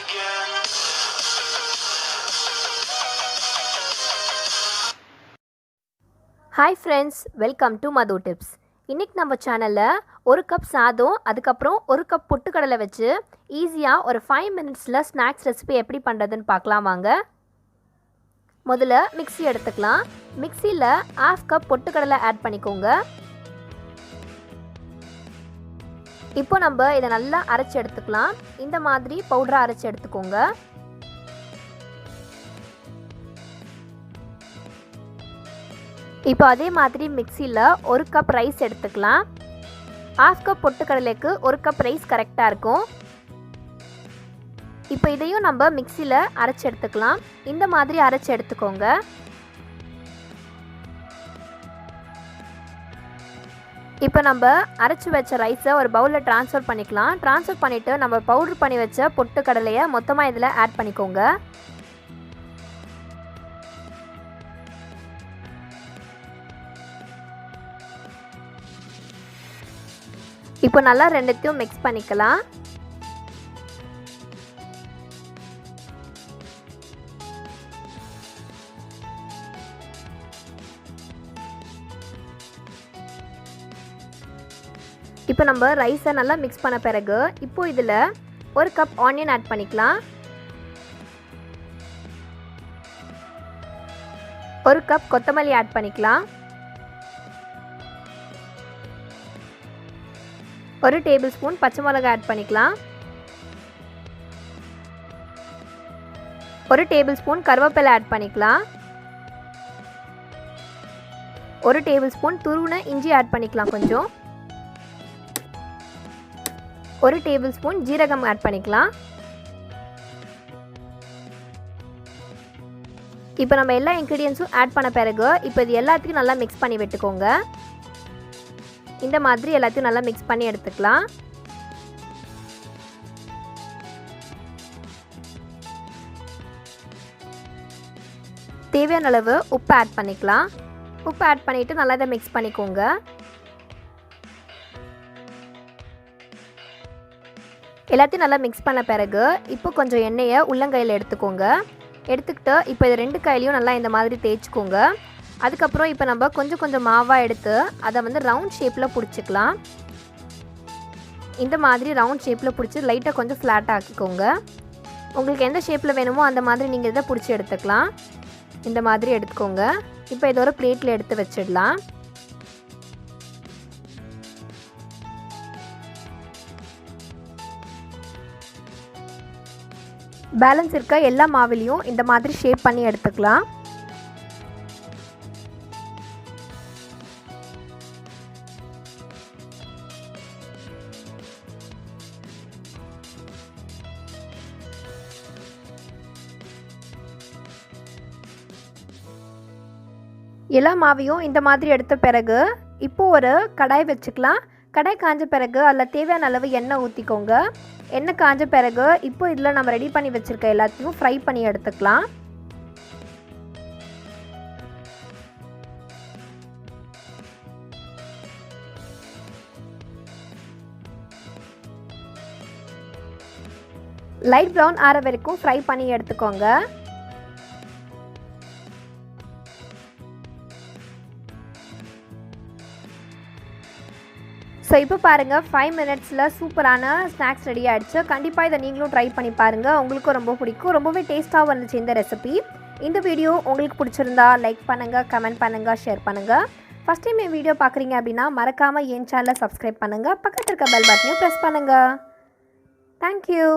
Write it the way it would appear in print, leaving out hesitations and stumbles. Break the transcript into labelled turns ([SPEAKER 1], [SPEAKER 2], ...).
[SPEAKER 1] again.
[SPEAKER 2] Hi friends, welcome to Madhu tips. இன்றைக்கி நம்ம சேனலில் ஒரு கப் சாதம், அதுக்கப்புறம் ஒரு கப் பொட்டுக்கடலை வச்சு ஈஸியாக ஒரு 5 மினிட்ஸில் ஸ்நாக்ஸ் ரெசிபி எப்படி பண்ணுறதுன்னு பார்க்கலாம் வாங்க. முதல்ல மிக்ஸி எடுத்துக்கலாம். மிக்ஸியில் 1/2 கப் பொட்டுக்கடலை ஆட் பண்ணிக்கோங்க. இப்போ நம்ம இதை நல்லா அரைச்சி எடுத்துக்கலாம். இந்த மாதிரி பவுடராக அரைச்சி எடுத்துக்கோங்க. இப்போ அதே மாதிரி மிக்ஸியில் ஒரு கப் ரைஸ் எடுத்துக்கலாம். 1/2 கப் பொட்டுக்கடலைக்கு ஒரு கப் ரைஸ் கரெக்டாக இருக்கும். இப்போ இதையும் நம்ம மிக்ஸியில் அரைச்சி எடுத்துக்கலாம். இந்த மாதிரி அரைச்சி எடுத்துக்கோங்க. இப்போ நம்ம அரைச்சி வச்ச ரைஸை ஒரு பவுலில் ட்ரான்ஸ்ஃபர் பண்ணிக்கலாம். ட்ரான்ஸ்ஃபர் பண்ணிவிட்டு நம்ம பவுட்ரு பண்ணி வச்ச பொட்டுக்கடலையை மொத்தமாக இதில் ஆட் பண்ணிக்கோங்க. இப்போ நல்லா ரெண்டுத்தையும் மிக்ஸ் பண்ணிக்கலாம். இப்போ நம்ம ரைஸை நல்லா மிக்ஸ் பண்ண பிறகு இப்போ இதில் ஒரு கப் ஆனியன் ஆட் பண்ணிக்கலாம். ஒரு கப் கொத்தமல்லி ஆட் பண்ணிக்கலாம். ஒரு டேபிள் ஸ்பூன் பச்சை மிளகாய் ஆட் பண்ணிக்கலாம். ஒரு டேபிள் ஸ்பூன் கருவேப்பிலை ஆட் பண்ணிக்கலாம். ஒரு டேபிள் ஸ்பூன் துருவின இஞ்சி ஆட் பண்ணிக்கலாம். கொஞ்சம் ஒரு டேபிள் ஸ்பூன் ஜீரகம் ஆட் பண்ணிக்கலாம். இப்போ நம்ம எல்லா இன்க்ரீடியன்ஸும் ஆட் பண்ண பிறகு இப்போ இது எல்லாத்தையும் நல்லா மிக்ஸ் பண்ணி விட்டுக்கோங்க. இந்த மாதிரி எல்லாத்தையும் நல்லா மிக்ஸ் பண்ணி எடுத்துக்கலாம். தேவையான அளவு உப்பு ஆட் பண்ணிக்கலாம். உப்பு ஆட் பண்ணிவிட்டு நல்லா இதை மிக்ஸ் பண்ணிக்கோங்க. எல்லாத்தையும் நல்லா மிக்ஸ் பண்ண பிறகு இப்போ கொஞ்சம் எண்ணெயை உள்ளங்கையில் எடுத்துக்கோங்க. எடுத்துக்கிட்டு இப்போ இது 2 கையிலையும் நல்லா இந்த மாதிரி தேய்ச்சிக்கோங்க. அதுக்கப்புறம் இப்போ நம்ம கொஞ்சம் கொஞ்சம் மாவாக எடுத்து அதை வந்து ரவுண்ட் ஷேப்பில் பிடிச்சிக்கலாம். இந்த மாதிரி ரவுண்ட் ஷேப்பில் பிடிச்சி லைட்டாக கொஞ்சம் ஃப்ளாட்டாக ஆக்கிக்கோங்க. உங்களுக்கு எந்த ஷேப்பில் வேணுமோ அந்த மாதிரி நீங்கள் இதை பிடிச்சி எடுத்துக்கலாம். இந்த மாதிரி எடுத்துக்கோங்க. இப்போ இதை ஒரு பிளேட்டில் எடுத்து வச்சிடலாம். பேலன்ஸ் இருக்க எல்லா மாவிலையும் இந்த மாதிரி ஷேப் பண்ணி எடுத்துக்கலாம். எல்லா மாவையும் இந்த மாதிரி எடுத்த பிறகு இப்போ ஒரு கடாய் வச்சுக்கலாம். கடாய் காஞ்ச பிறகு அதில் தேவையான அளவு எண்ணெய் ஊற்றிக்கோங்க. எண்ணெய் காஞ்ச பிறகு இப்போ இதில் நம்ம ரெடி பண்ணி வச்சுருக்க எல்லாத்தையும் ஃப்ரை பண்ணி எடுத்துக்கலாம். லைட் ப்ரௌன் ஆற வரைக்கும் ஃப்ரை பண்ணி எடுத்துக்கோங்க. ஸோ இப்போ பாருங்கள் 5 மினிட்ஸில் சூப்பரான ஸ்நாக்ஸ் ரெடி ஆகிடுச்சு. கண்டிப்பாக இதை நீங்களும் ட்ரை பண்ணி பாருங்கள். உங்களுக்கும் ரொம்ப பிடிக்கும். ரொம்பவே டேஸ்ட்டாகவும் இருந்துச்சு இந்த ரெசிபி. இந்த வீடியோ உங்களுக்கு பிடிச்சிருந்தா லைக் பண்ணுங்கள், கமெண்ட் பண்ணுங்கள், ஷேர் பண்ணுங்கள். ஃபஸ்ட் டைம் என் வீடியோ பார்க்குறீங்க அப்படின்னா மறக்காமல் என் சேனலை சப்ஸ்கிரைப் பண்ணுங்கள். பக்கத்தில் இருக்க பெல் பட்டனையும் ப்ரெஸ் பண்ணுங்கள். தேங்க்யூ.